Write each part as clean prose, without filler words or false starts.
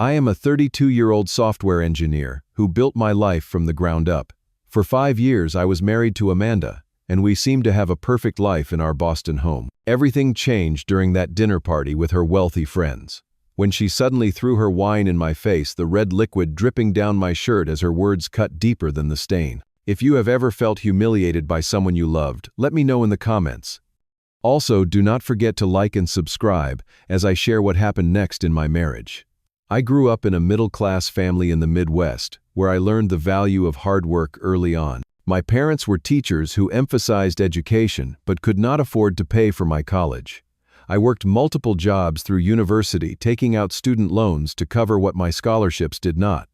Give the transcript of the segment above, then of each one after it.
I am a 32-year-old software engineer who built my life from the ground up. For 5 years I was married to Amanda, and we seemed to have a perfect life in our Boston home. Everything changed during that dinner party with her wealthy friends. When she suddenly threw her wine in my face, the red liquid dripping down my shirt as her words cut deeper than the stain. If you have ever felt humiliated by someone you loved, let me know in the comments. Also, do not forget to like and subscribe as I share what happened next in my marriage. I grew up in a middle-class family in the Midwest, where I learned the value of hard work early on. My parents were teachers who emphasized education but could not afford to pay for my college. I worked multiple jobs through university, taking out student loans to cover what my scholarships did not.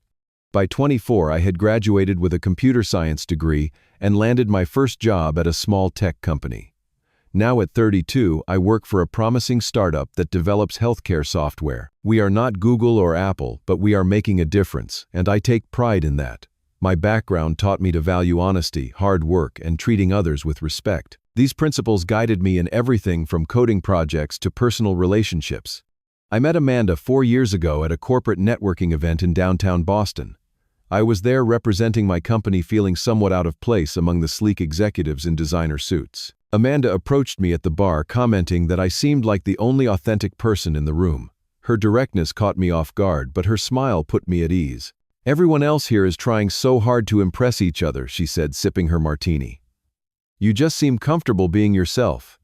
By 24, I had graduated with a computer science degree and landed my first job at a small tech company. Now at 32, I work for a promising startup that develops healthcare software. We are not Google or Apple, but we are making a difference, and I take pride in that. My background taught me to value honesty, hard work, and treating others with respect. These principles guided me in everything from coding projects to personal relationships. I met Amanda 4 years ago at a corporate networking event in downtown Boston. I was there representing my company, feeling somewhat out of place among the sleek executives in designer suits. Amanda approached me at the bar, commenting that I seemed like the only authentic person in the room. Her directness caught me off guard, but her smile put me at ease. "Everyone else here is trying so hard to impress each other," she said, sipping her martini. "You just seem comfortable being yourself."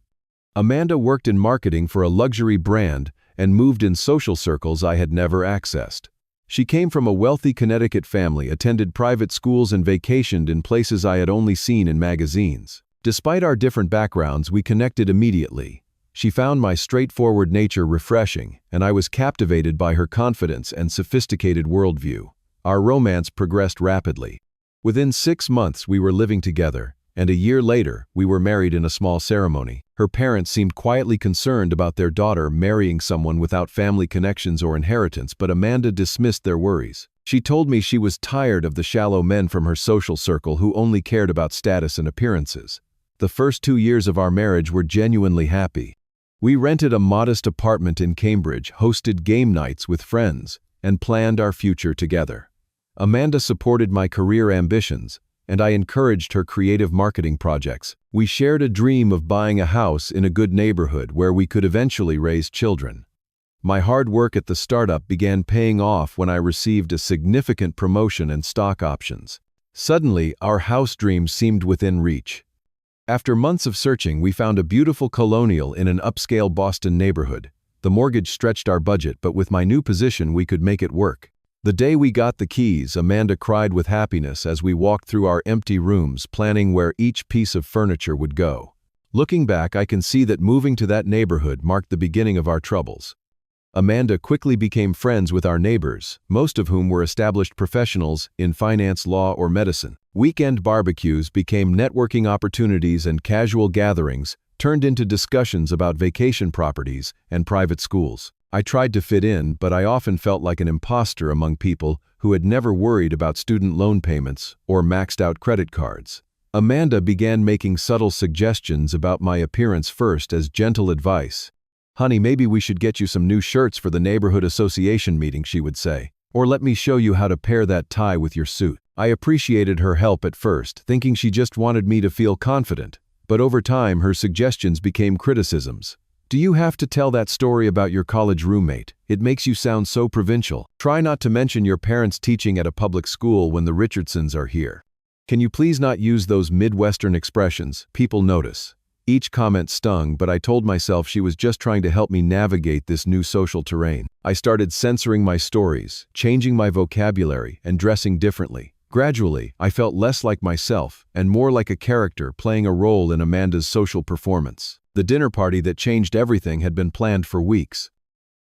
Amanda worked in marketing for a luxury brand and moved in social circles I had never accessed. She came from a wealthy Connecticut family, attended private schools, and vacationed in places I had only seen in magazines. Despite our different backgrounds, we connected immediately. She found my straightforward nature refreshing, and I was captivated by her confidence and sophisticated worldview. Our romance progressed rapidly. Within 6 months, we were living together, and a year later, we were married in a small ceremony. Her parents seemed quietly concerned about their daughter marrying someone without family connections or inheritance, but Amanda dismissed their worries. She told me she was tired of the shallow men from her social circle who only cared about status and appearances. The first 2 years of our marriage were genuinely happy. We rented a modest apartment in Cambridge, hosted game nights with friends, and planned our future together. Amanda supported my career ambitions, and I encouraged her creative marketing projects. We shared a dream of buying a house in a good neighborhood where we could eventually raise children. My hard work at the startup began paying off when I received a significant promotion and stock options. Suddenly, our house dream seemed within reach. After months of searching, we found a beautiful colonial in an upscale Boston neighborhood. The mortgage stretched our budget, but with my new position, we could make it work. The day we got the keys, Amanda cried with happiness as we walked through our empty rooms, planning where each piece of furniture would go. Looking back, I can see that moving to that neighborhood marked the beginning of our troubles. Amanda quickly became friends with our neighbors, most of whom were established professionals in finance, law, or medicine. Weekend barbecues became networking opportunities, and casual gatherings turned into discussions about vacation properties and private schools. I tried to fit in, but I often felt like an imposter among people who had never worried about student loan payments or maxed out credit cards. Amanda began making subtle suggestions about my appearance, first as gentle advice. "Honey, maybe we should get you some new shirts for the neighborhood association meeting," she would say. "Or let me show you how to pair that tie with your suit." I appreciated her help at first, thinking she just wanted me to feel confident. But over time, her suggestions became criticisms. "Do you have to tell that story about your college roommate? It makes you sound so provincial. Try not to mention your parents teaching at a public school when the Richardsons are here. Can you please not use those Midwestern expressions? People notice." Each comment stung, but I told myself she was just trying to help me navigate this new social terrain. I started censoring my stories, changing my vocabulary, and dressing differently. Gradually, I felt less like myself and more like a character playing a role in Amanda's social performance. The dinner party that changed everything had been planned for weeks.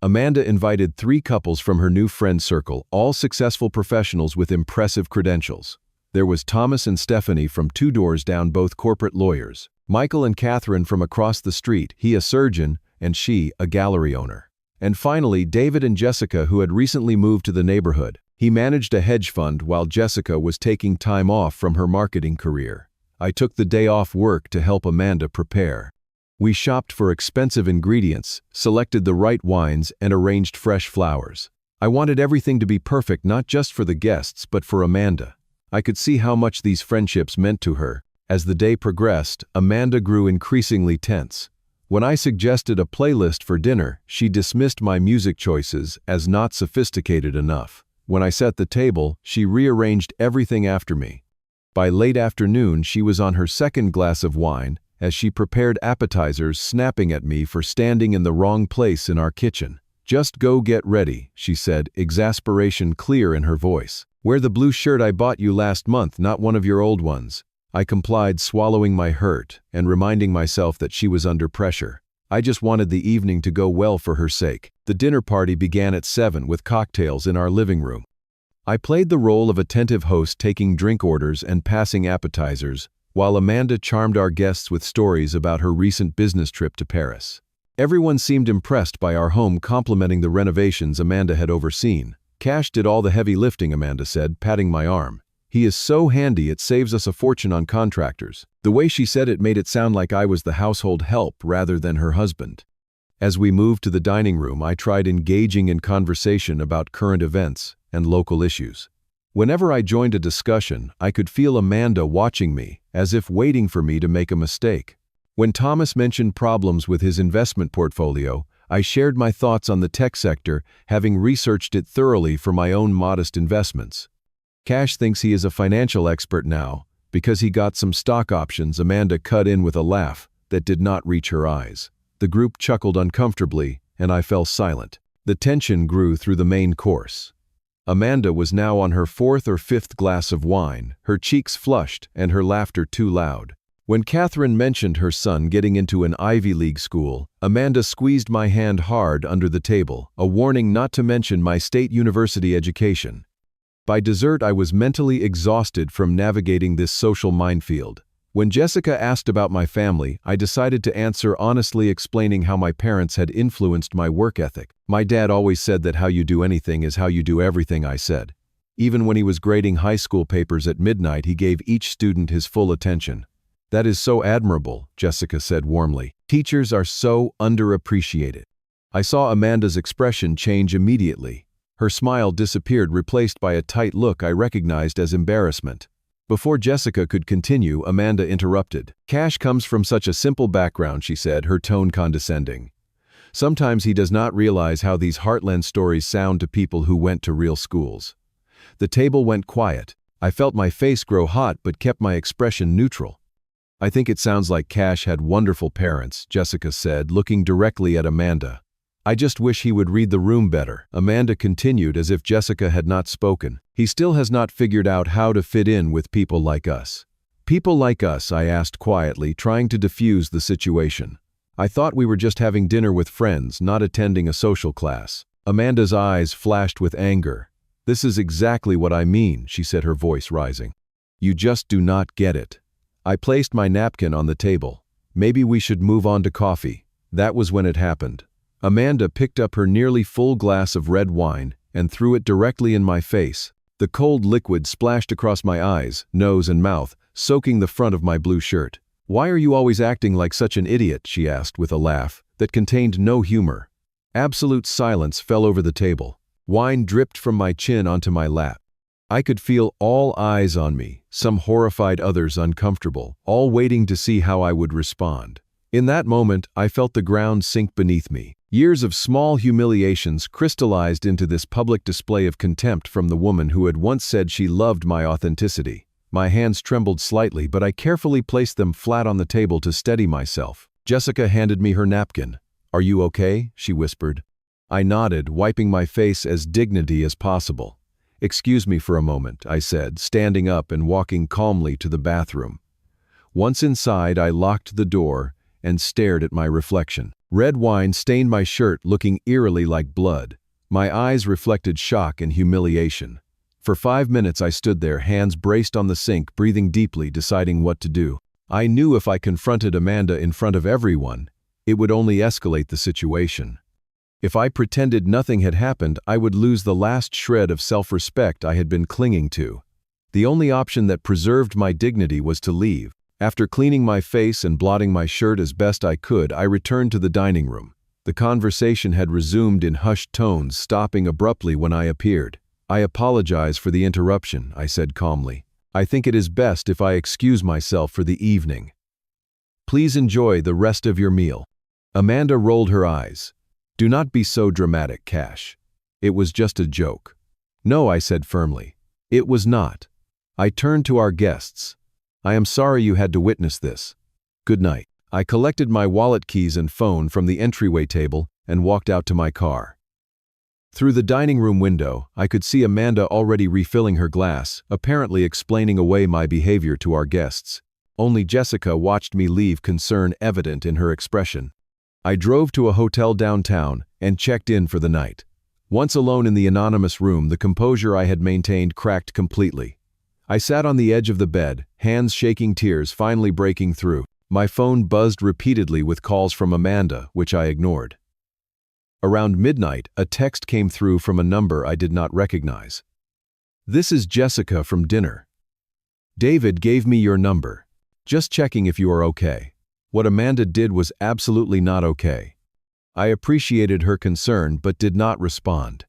Amanda invited 3 couples from her new friend circle, all successful professionals with impressive credentials. There was Thomas and Stephanie from 2 doors down, both corporate lawyers. Michael and Catherine from across the street, he a surgeon and she a gallery owner. And finally, David and Jessica, who had recently moved to the neighborhood. He managed a hedge fund while Jessica was taking time off from her marketing career. I took the day off work to help Amanda prepare. We shopped for expensive ingredients, selected the right wines, and arranged fresh flowers. I wanted everything to be perfect, not just for the guests, but for Amanda. I could see how much these friendships meant to her. As the day progressed, Amanda grew increasingly tense. When I suggested a playlist for dinner, she dismissed my music choices as not sophisticated enough. When I set the table, she rearranged everything after me. By late afternoon, she was on her second glass of wine as she prepared appetizers, snapping at me for standing in the wrong place in our kitchen. "Just go get ready," she said, exasperation clear in her voice. "Wear the blue shirt I bought you last month, not one of your old ones." I complied, swallowing my hurt and reminding myself that she was under pressure. I just wanted the evening to go well for her sake. The dinner party began at 7 with cocktails in our living room. I played the role of attentive host, taking drink orders and passing appetizers, while Amanda charmed our guests with stories about her recent business trip to Paris. Everyone seemed impressed by our home, complimenting the renovations Amanda had overseen. "Cash did all the heavy lifting," Amanda said, patting my arm. "He is so handy, it saves us a fortune on contractors." The way she said it made it sound like I was the household help rather than her husband. As we moved to the dining room, I tried engaging in conversation about current events and local issues. Whenever I joined a discussion, I could feel Amanda watching me, as if waiting for me to make a mistake. When Thomas mentioned problems with his investment portfolio, I shared my thoughts on the tech sector, having researched it thoroughly for my own modest investments. "Cash thinks he is a financial expert now, because he got some stock options," Amanda cut in with a laugh that did not reach her eyes. The group chuckled uncomfortably, and I fell silent. The tension grew through the main course. Amanda was now on her 4th or 5th glass of wine, her cheeks flushed and her laughter too loud. When Catherine mentioned her son getting into an Ivy League school, Amanda squeezed my hand hard under the table, a warning not to mention my state university education. By dessert, I was mentally exhausted from navigating this social minefield. When Jessica asked about my family, I decided to answer honestly, explaining how my parents had influenced my work ethic. "My dad always said that how you do anything is how you do everything," I said. "Even when he was grading high school papers at midnight, he gave each student his full attention." "That is so admirable," Jessica said warmly. "Teachers are so underappreciated." I saw Amanda's expression change immediately. Her smile disappeared, replaced by a tight look I recognized as embarrassment. Before Jessica could continue, Amanda interrupted. "Cash comes from such a simple background," she said, her tone condescending. "Sometimes he does not realize how these heartland stories sound to people who went to real schools." The table went quiet. I felt my face grow hot but kept my expression neutral. "I think it sounds like Cash had wonderful parents," Jessica said, looking directly at Amanda. "I just wish he would read the room better," Amanda continued as if Jessica had not spoken. "He still has not figured out how to fit in with people like us." "People like us?" I asked quietly, trying to diffuse the situation. "I thought we were just having dinner with friends, not attending a social class." Amanda's eyes flashed with anger. "This is exactly what I mean," she said, her voice rising. "You just do not get it." I placed my napkin on the table. "Maybe we should move on to coffee." That was when it happened. Amanda picked up her nearly full glass of red wine and threw it directly in my face. The cold liquid splashed across my eyes, nose, and mouth, soaking the front of my blue shirt. "Why are you always acting like such an idiot?" she asked with a laugh that contained no humor. Absolute silence fell over the table. Wine dripped from my chin onto my lap. I could feel all eyes on me, some horrified, others uncomfortable, all waiting to see how I would respond. In that moment, I felt the ground sink beneath me. Years of small humiliations crystallized into this public display of contempt from the woman who had once said she loved my authenticity. My hands trembled slightly, but I carefully placed them flat on the table to steady myself. Jessica handed me her napkin. "Are you okay?" she whispered. I nodded, wiping my face as dignity as possible. "Excuse me for a moment," I said, standing up and walking calmly to the bathroom. Once inside, I locked the door and stared at my reflection. Red wine stained my shirt, looking eerily like blood. My eyes reflected shock and humiliation. For 5 minutes I stood there, hands braced on the sink, breathing deeply, deciding what to do. I knew if I confronted Amanda in front of everyone, it would only escalate the situation. If I pretended nothing had happened, I would lose the last shred of self-respect I had been clinging to. The only option that preserved my dignity was to leave. After cleaning my face and blotting my shirt as best I could, I returned to the dining room. The The conversation had resumed in hushed tones, stopping abruptly when I appeared. "I apologize for the interruption," I said calmly. "I think it is best if I excuse myself for the evening. Please enjoy the rest of your meal." Amanda rolled her eyes. "Do not be so dramatic, Cash. It was just a joke." "No," I said firmly. "It was not." I turned to our guests. "I am sorry you had to witness this. Good night." I collected my wallet, keys, and phone from the entryway table and walked out to my car. Through the dining room window, I could see Amanda already refilling her glass, apparently explaining away my behavior to our guests. Only Jessica watched me leave, concern evident in her expression. I drove to a hotel downtown and checked in for the night. Once alone in the anonymous room, the composure I had maintained cracked completely. I sat on the edge of the bed, hands shaking, tears finally breaking through. My phone buzzed repeatedly with calls from Amanda, which I ignored. Around midnight, a text came through from a number I did not recognize. "This is Jessica from dinner. David gave me your number. Just checking if you are okay." What Amanda did was absolutely not okay. I appreciated her concern but did not respond.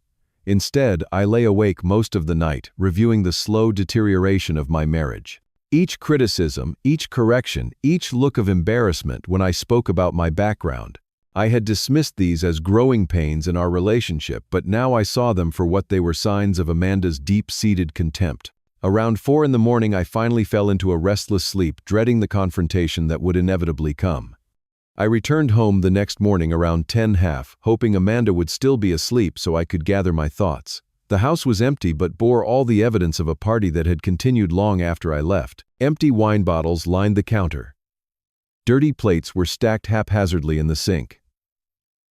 Instead, I lay awake most of the night, reviewing the slow deterioration of my marriage. Each criticism, each correction, each look of embarrassment when I spoke about my background. I had dismissed these as growing pains in our relationship, but now I saw them for what they were: signs of Amanda's deep-seated contempt. Around 4 in the morning, I finally fell into a restless sleep, dreading the confrontation that would inevitably come. I returned home the next morning around 10:30, hoping Amanda would still be asleep so I could gather my thoughts. The house was empty but bore all the evidence of a party that had continued long after I left. Empty wine bottles lined the counter. Dirty plates were stacked haphazardly in the sink.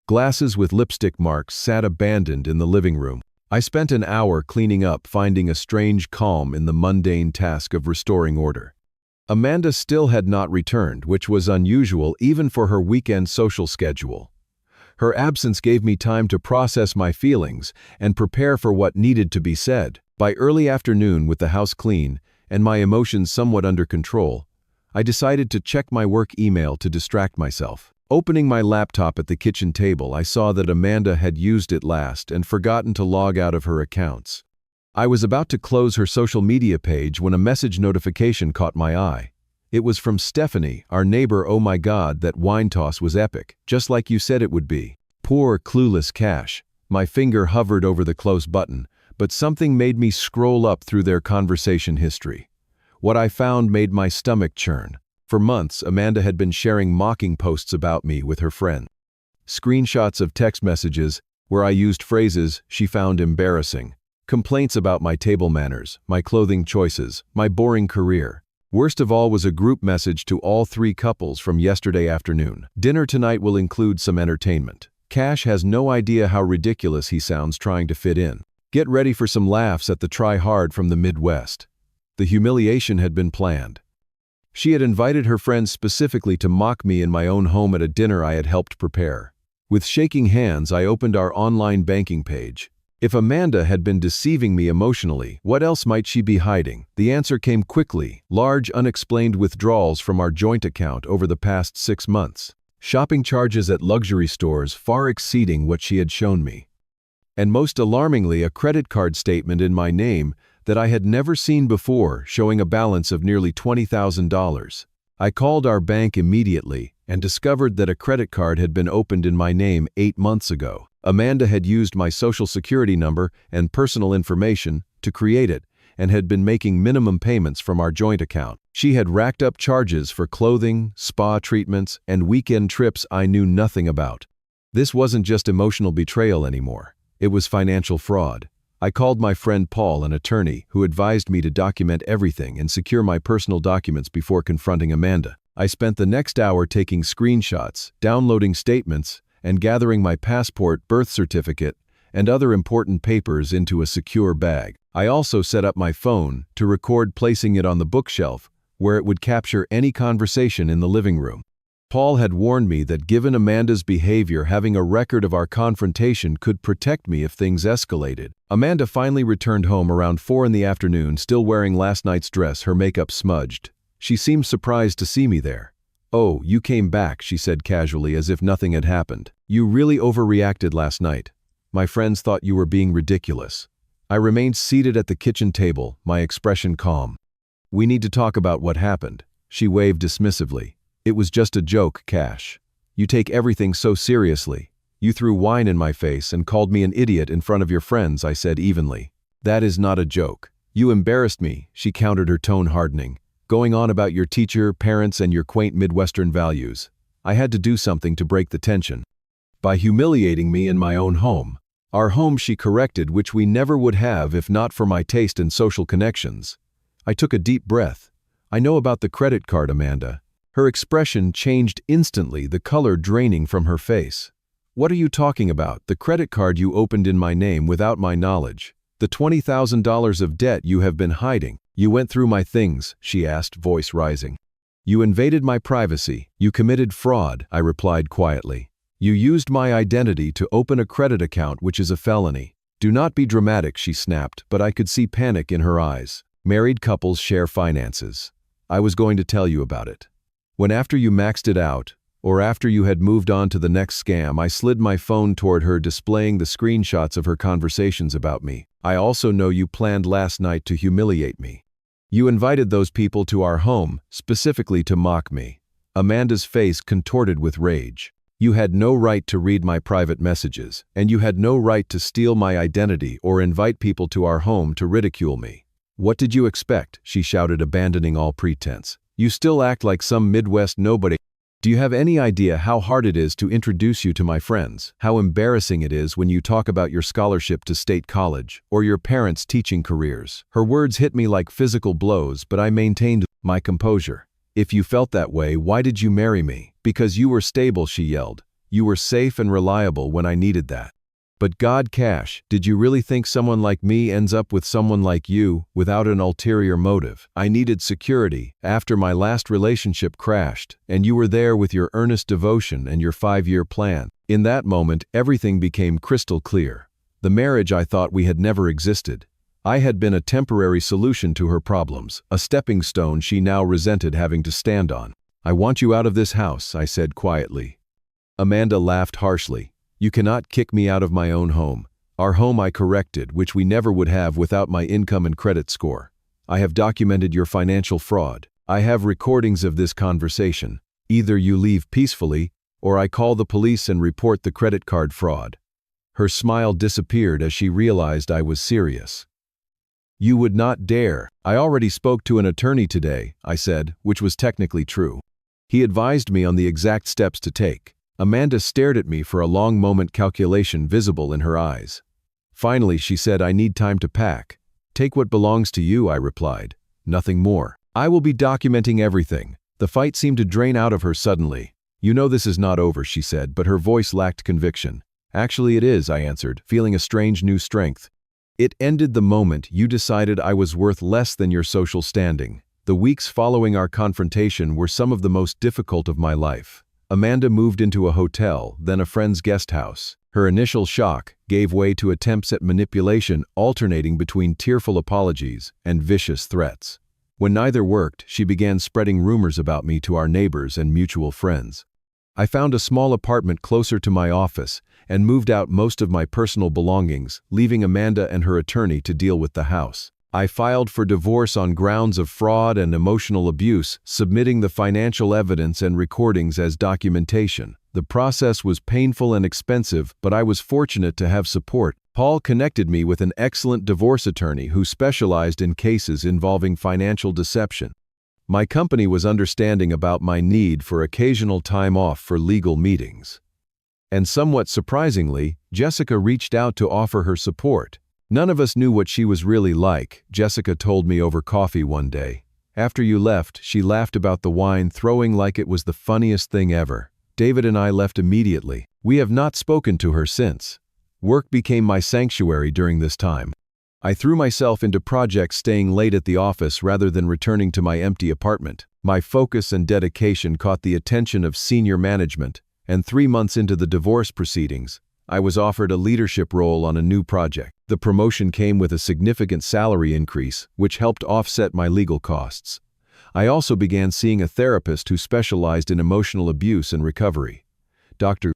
Glasses with lipstick marks sat abandoned in the living room. I spent an hour cleaning up, finding a strange calm in the mundane task of restoring order. Amanda still had not returned, which was unusual even for her weekend social schedule. Her absence gave me time to process my feelings and prepare for what needed to be said. By early afternoon, with the house clean and my emotions somewhat under control, I decided to check my work email to distract myself. Opening my laptop at the kitchen table, I saw that Amanda had used it last and forgotten to log out of her accounts. I was about to close her social media page when a message notification caught my eye. It was from Stephanie, our neighbor. "Oh my God, that wine toss was epic, just like you said it would be." Poor, clueless Cash. My finger hovered over the close button, but something made me scroll up through their conversation history. What I found made my stomach churn. For months, Amanda had been sharing mocking posts about me with her friends. Screenshots of text messages where I used phrases she found embarrassing. Complaints about my table manners, my clothing choices, my boring career. Worst of all was a group message to all 3 couples from yesterday afternoon. "Dinner tonight will include some entertainment. Cash has no idea how ridiculous he sounds trying to fit in. Get ready for some laughs at the try-hard from the Midwest." The humiliation had been planned. She had invited her friends specifically to mock me in my own home at a dinner I had helped prepare. With shaking hands, I opened our online banking page. If Amanda had been deceiving me emotionally, what else might she be hiding? The answer came quickly: large unexplained withdrawals from our joint account over the past 6 months. Shopping charges at luxury stores far exceeding what she had shown me. And most alarmingly, a credit card statement in my name that I had never seen before, showing a balance of nearly $20,000. I called our bank immediately and discovered that a credit card had been opened in my name 8 months ago. Amanda had used my social security number and personal information to create it and had been making minimum payments from our joint account. She had racked up charges for clothing, spa treatments, and weekend trips I knew nothing about. This wasn't just emotional betrayal anymore. It was financial fraud. I called my friend Paul, an attorney, who advised me to document everything and secure my personal documents before confronting Amanda. I spent the next hour taking screenshots, downloading statements, and gathering my passport, birth certificate, and other important papers into a secure bag. I also set up my phone to record, placing it on the bookshelf where it would capture any conversation in the living room. Paul had warned me that given Amanda's behavior, having a record of our confrontation could protect me if things escalated. Amanda finally returned home around 4 in the afternoon, still wearing last night's dress, her makeup smudged. She seemed surprised to see me there. "Oh, you came back," she said casually, as if nothing had happened. You really overreacted last night. My friends thought you were being ridiculous. I remained seated at the kitchen table, my expression calm. We need to talk about what happened. She waved dismissively. It was just a joke, Cash. You take everything so seriously. You threw wine in my face and called me an idiot in front of your friends, I said evenly. That is not a joke. You embarrassed me, she countered, her tone hardening, going on about your teacher, parents, and your quaint Midwestern values. I had to do something to break the tension. By humiliating me in my own home. Our home, she corrected, which we never would have if not for my taste and social connections. I took a deep breath. I know about the credit card, Amanda. Her expression changed instantly, the color draining from her face. What are you talking about? The credit card you opened in my name without my knowledge. The $20,000 of debt you have been hiding. You went through my things, she asked, voice rising. You invaded my privacy. You committed fraud, I replied quietly. You used my identity to open a credit account, which is a felony. Do not be dramatic, she snapped, but I could see panic in her eyes. Married couples share finances. I was going to tell you about it. When after you maxed it out, or after you had moved on to the next scam, I slid my phone toward her, displaying the screenshots of her conversations about me. I also know you planned last night to humiliate me. You invited those people to our home, specifically to mock me. Amanda's face contorted with rage. You had no right to read my private messages, and you had no right to steal my identity or invite people to our home to ridicule me. What did you expect? She shouted, abandoning all pretense. You still act like some Midwest nobody. Do you have any idea how hard it is to introduce you to my friends? How embarrassing it is when you talk about your scholarship to state college, or your parents' teaching careers? Her words hit me like physical blows, but I maintained my composure. If you felt that way, why did you marry me? Because you were stable, she yelled. You were safe and reliable when I needed that. But God, Cash, did you really think someone like me ends up with someone like you, without an ulterior motive? I needed security after my last relationship crashed, and you were there with your earnest devotion and your 5-year plan. In that moment, everything became crystal clear. The marriage I thought we had never existed. I had been a temporary solution to her problems, a stepping stone she now resented having to stand on. I want you out of this house, I said quietly. Amanda laughed harshly. You cannot kick me out of my own home. Our home I corrected, which we never would have without my income and credit score. I have documented your financial fraud. I have recordings of this conversation. Either you leave peacefully, or I call the police and report the credit card fraud. Her smile disappeared as she realized I was serious. You would not dare. I already spoke to an attorney today, I said, which was technically true. He advised me on the exact steps to take. Amanda stared at me for a long moment, calculation visible in her eyes. Finally, she said, I need time to pack. Take what belongs to you, I replied. Nothing more. I will be documenting everything. The fight seemed to drain out of her suddenly. You know this is not over, she said, but her voice lacked conviction. Actually it is, I answered, feeling a strange new strength. It ended the moment you decided I was worth less than your social standing. The weeks following our confrontation were some of the most difficult of my life. Amanda moved into a hotel, then a friend's guest house. Her initial shock gave way to attempts at manipulation, alternating between tearful apologies and vicious threats. When neither worked, she began spreading rumors about me to our neighbors and mutual friends. I found a small apartment closer to my office and moved out most of my personal belongings, leaving Amanda and her attorney to deal with the house. I filed for divorce on grounds of fraud and emotional abuse, submitting the financial evidence and recordings as documentation. The process was painful and expensive, but I was fortunate to have support. Paul connected me with an excellent divorce attorney who specialized in cases involving financial deception. My company was understanding about my need for occasional time off for legal meetings. And somewhat surprisingly, Jessica reached out to offer her support. None of us knew what she was really like, Jessica told me over coffee one day. After you left, she laughed about the wine, throwing like it was the funniest thing ever. David and I left immediately. We have not spoken to her since. Work became my sanctuary during this time. I threw myself into projects, staying late at the office rather than returning to my empty apartment. My focus and dedication caught the attention of senior management, and 3 months into the divorce proceedings, I was offered a leadership role on a new project. The promotion came with a significant salary increase, which helped offset my legal costs. I also began seeing a therapist who specialized in emotional abuse and recovery. Dr.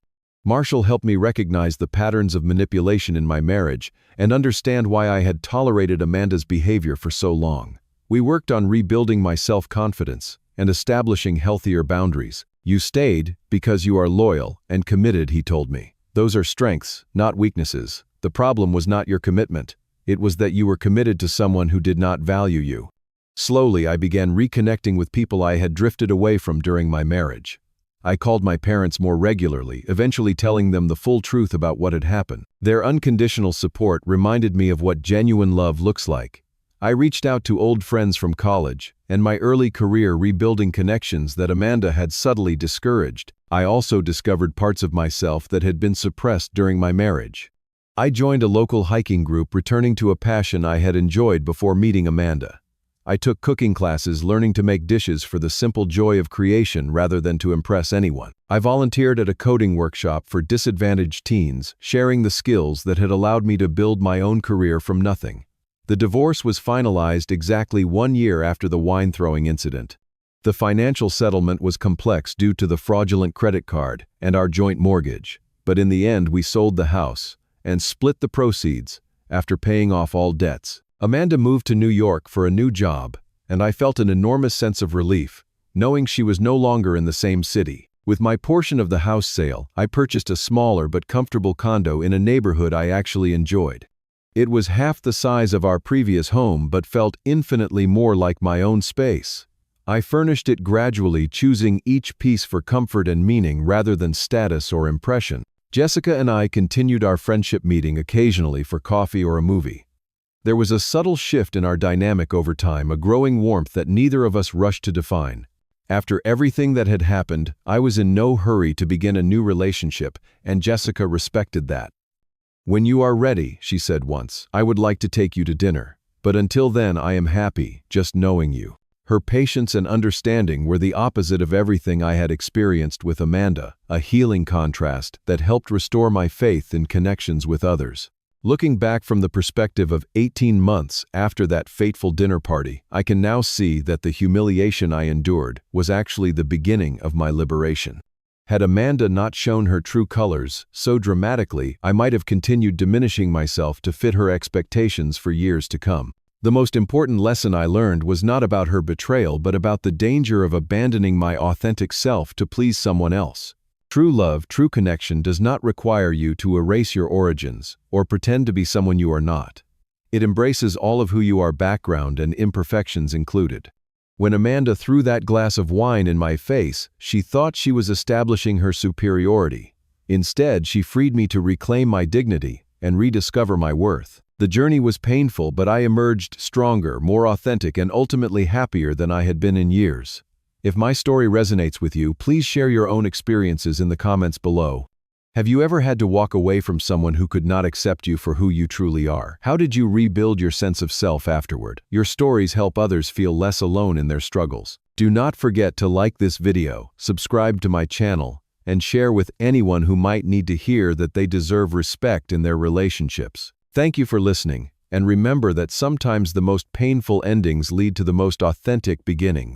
Marshall helped me recognize the patterns of manipulation in my marriage and understand why I had tolerated Amanda's behavior for so long. We worked on rebuilding my self-confidence and establishing healthier boundaries. "You stayed because you are loyal and committed," he told me. "Those are strengths, not weaknesses. The problem was not your commitment. It was that you were committed to someone who did not value you." Slowly, I began reconnecting with people I had drifted away from during my marriage. I called my parents more regularly, eventually telling them the full truth about what had happened. Their unconditional support reminded me of what genuine love looks like. I reached out to old friends from college and my early career, rebuilding connections that Amanda had subtly discouraged. I also discovered parts of myself that had been suppressed during my marriage. I joined a local hiking group, returning to a passion I had enjoyed before meeting Amanda. I took cooking classes, learning to make dishes for the simple joy of creation rather than to impress anyone. I volunteered at a coding workshop for disadvantaged teens, sharing the skills that had allowed me to build my own career from nothing. The divorce was finalized exactly 1 year after the wine-throwing incident. The financial settlement was complex due to the fraudulent credit card and our joint mortgage, but in the end we sold the house and split the proceeds after paying off all debts. Amanda moved to New York for a new job, and I felt an enormous sense of relief, knowing she was no longer in the same city. With my portion of the house sale, I purchased a smaller but comfortable condo in a neighborhood I actually enjoyed. It was half the size of our previous home but felt infinitely more like my own space. I furnished it gradually, choosing each piece for comfort and meaning rather than status or impression. Jessica and I continued our friendship, meeting occasionally for coffee or a movie. There was a subtle shift in our dynamic over time, a growing warmth that neither of us rushed to define. After everything that had happened, I was in no hurry to begin a new relationship, and Jessica respected that. "When you are ready," she said once, "I would like to take you to dinner. But until then, I am happy just knowing you." Her patience and understanding were the opposite of everything I had experienced with Amanda, a healing contrast that helped restore my faith in connections with others. Looking back from the perspective of 18 months after that fateful dinner party, I can now see that the humiliation I endured was actually the beginning of my liberation. Had Amanda not shown her true colors so dramatically, I might have continued diminishing myself to fit her expectations for years to come. The most important lesson I learned was not about her betrayal, but about the danger of abandoning my authentic self to please someone else. True love, true connection does not require you to erase your origins or pretend to be someone you are not. It embraces all of who you are, background and imperfections included. When Amanda threw that glass of wine in my face, she thought she was establishing her superiority. Instead, she freed me to reclaim my dignity and rediscover my worth. The journey was painful, but I emerged stronger, more authentic, and ultimately happier than I had been in years. If my story resonates with you, please share your own experiences in the comments below. Have you ever had to walk away from someone who could not accept you for who you truly are? How did you rebuild your sense of self afterward? Your stories help others feel less alone in their struggles. Do not forget to like this video, subscribe to my channel, and share with anyone who might need to hear that they deserve respect in their relationships. Thank you for listening, and remember that sometimes the most painful endings lead to the most authentic beginnings.